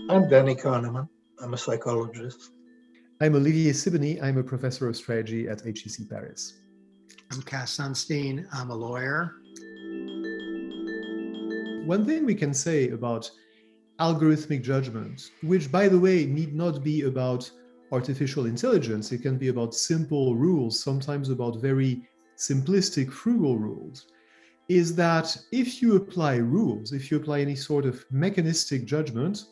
I'm Danny Kahneman. I'm a psychologist. I'm Olivier Sibony. I'm a professor of strategy at HEC Paris. I'm Sunstein. I'm a lawyer. One thing we can say about algorithmic judgment, which by the way need not be about artificial intelligence, it can be about simple rules, sometimes about very simplistic frugal rules, is that if you apply rules, if you apply any sort of mechanistic judgment,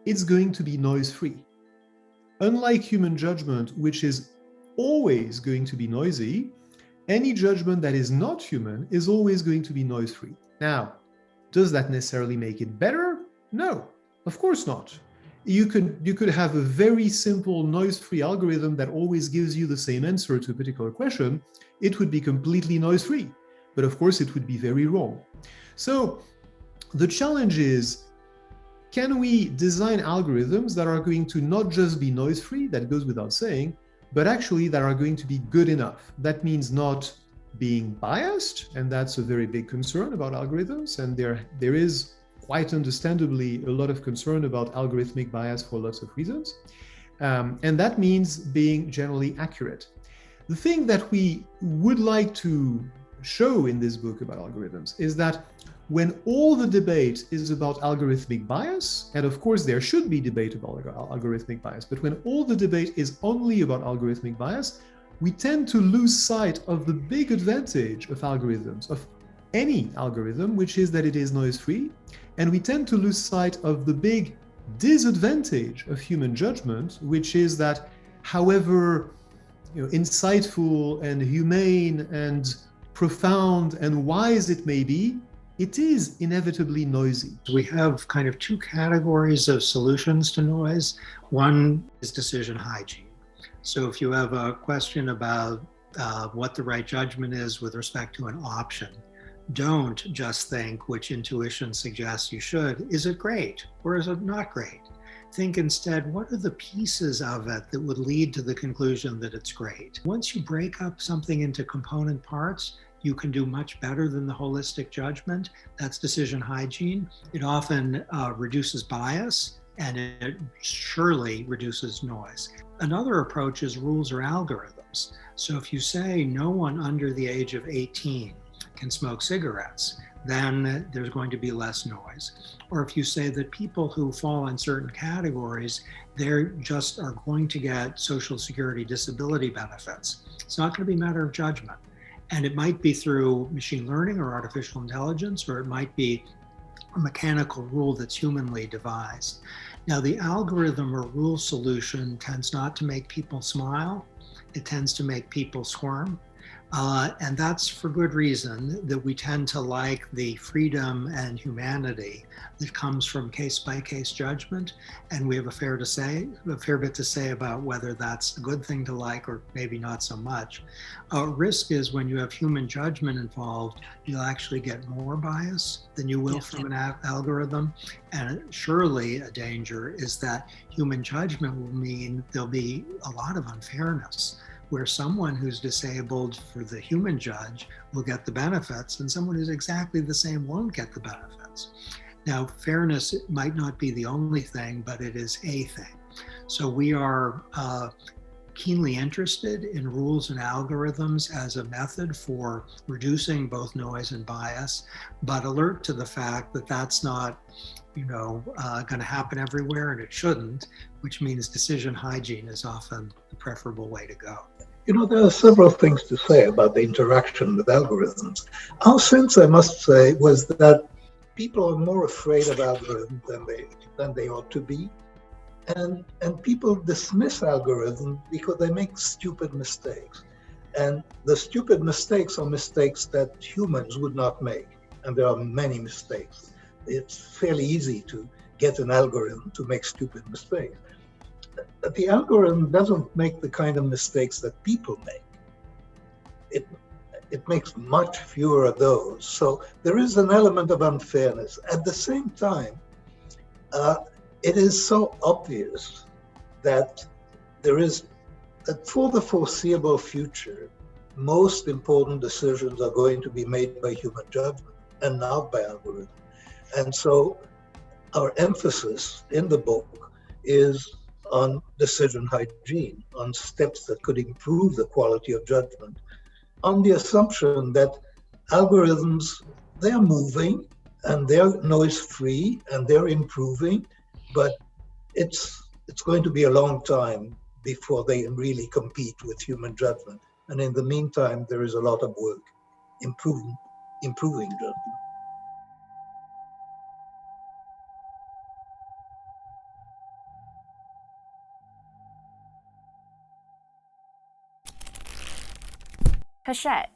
it's going to be noise-free. Unlike human judgment, which is always going to be noisy, any judgment that is not human is always going to be noise-free. Now, does that necessarily make it better? No, of course not. You could have a very simple noise-free algorithm that always gives you the same answer to a particular question. It would be completely noise-free, but of course it would be very wrong. So the challenge is, can we design algorithms that are going to not just be noise-free, that goes without saying, but actually that are going to be good enough? That means not being biased, and that's a very big concern about algorithms, and there is quite understandably a lot of concern about algorithmic bias for lots of reasons. And that means being generally accurate. The thing that we would like to show in this book about algorithms is that when all the debate is about algorithmic bias, and of course there should be debate about algorithmic bias, but when all the debate is only about algorithmic bias, we tend to lose sight of the big advantage of algorithms, of any algorithm, which is that it is noise-free, and we tend to lose sight of the big disadvantage of human judgment, which is that however insightful and humane and profound and wise it may be, it is inevitably noisy. We have kind of two categories of solutions to noise. One is decision hygiene. So if you have a question about what the right judgment is with respect to an option, don't just think which intuition suggests you should. Is it great or is it not great? Think instead, what are the pieces of it that would lead to the conclusion that it's great? Once you break up something into component parts, you can do much better than the holistic judgment. That's decision hygiene. It often reduces bias, and it surely reduces noise. Another approach is rules or algorithms. So if you say no one under the age of 18 can smoke cigarettes, then there's going to be less noise. Or if you say that people who fall in certain categories, they just are going to get Social Security disability benefits. It's not going to be a matter of judgment. And it might be through machine learning or artificial intelligence, or it might be a mechanical rule that's humanly devised. Now, the algorithm or rule solution tends not to make people smile. It tends to make people squirm. And that's for good reason, that we tend to like the freedom and humanity that comes from case-by-case judgment. And we have a fair bit to say about whether that's a good thing to like or maybe not so much. Risk is when you have human judgment involved, you'll actually get more bias than you will from an algorithm. And surely a danger is that human judgment will mean there'll be a lot of unfairness, where someone who's disabled for the human judge will get the benefits and someone who's exactly the same won't get the benefits. Now, fairness might not be the only thing, but it is a thing. So we are keenly interested in rules and algorithms as a method for reducing both noise and bias, but alert to the fact that that's not going to happen everywhere, and it shouldn't, which means decision hygiene is often the preferable way to go. There are several things to say about the interaction with algorithms. Our sense, I must say, was that people are more afraid of algorithms than they ought to be. And people dismiss algorithms because they make stupid mistakes. And the stupid mistakes are mistakes that humans would not make. And there are many mistakes. It's fairly easy to get an algorithm to make stupid mistakes. But the algorithm doesn't make the kind of mistakes that people make. It makes much fewer of those. So there is an element of unfairness. At the same time, it is so obvious that that for the foreseeable future, most important decisions are going to be made by human judgment and not by algorithm. And so our emphasis in the book is on decision hygiene, on steps that could improve the quality of judgment, on the assumption that algorithms, they're moving and they're noise-free and they're improving, but it's going to be a long time before they really compete with human judgment. And in the meantime, there is a lot of work improving judgment. Hachette